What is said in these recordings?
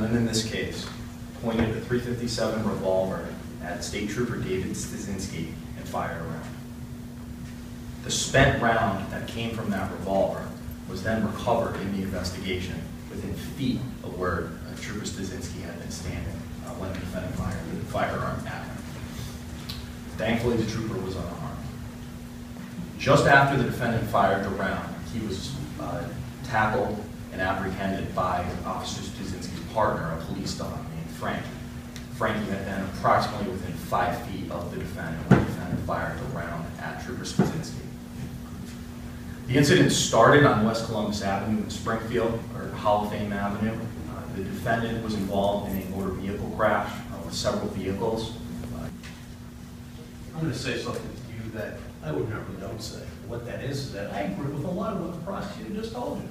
defendant in this case pointed a .357 revolver at State Trooper David Stasinski and fired a round. The spent round that came from that revolver was then recovered in the investigation within feet of where Trooper Stasinski had been standing when the defendant fired the firearm at him. Thankfully, the trooper was unharmed. Just after the defendant fired the round, he was tackled and apprehended by Officer Stasinski's partner, a police dog named Frankie. Frankie had been approximately within 5 feet of the defendant when the defendant fired the round at Trooper Stasinski. The incident started on West Columbus Avenue in Springfield, or Hall of Fame Avenue. The defendant was involved in a motor vehicle crash with several vehicles. I'm going to say something to you that I would normally don't say. What that is that I agree with a lot of what the prosecutor just told you.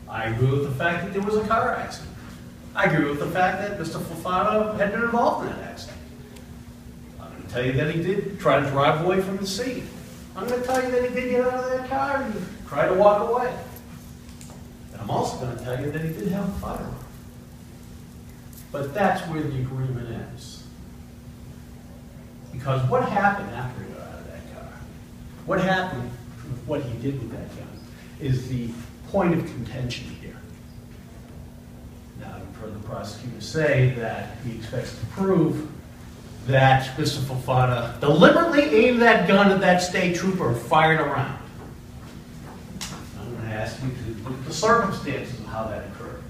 I agree with the fact that there was a car accident. I agree with the fact that Mr. Fofanah had been involved in that accident. I'm going to tell you that he did try to drive away from the scene. I'm going to tell you that he did get out of that car and try to walk away. And I'm also going to tell you that he did have a firearm. But that's where the agreement ends. Because what happened after he got out of that car, what happened with what he did with that gun, is the point of contention here. Now, you've heard the prosecutor say that he expects to prove that Mr. Fofanah deliberately aimed that gun at that state trooper and fired a round. I'm going to ask you to look at the circumstances of how that occurred.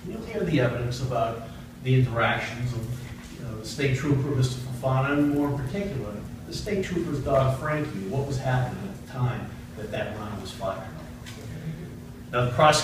You'll hear the evidence about the interactions of the state trooper, Mr. Fofanah, and more in particular, the state trooper's dog, Frankie, what was happening at the time that that round was fired. Now, the prosecutor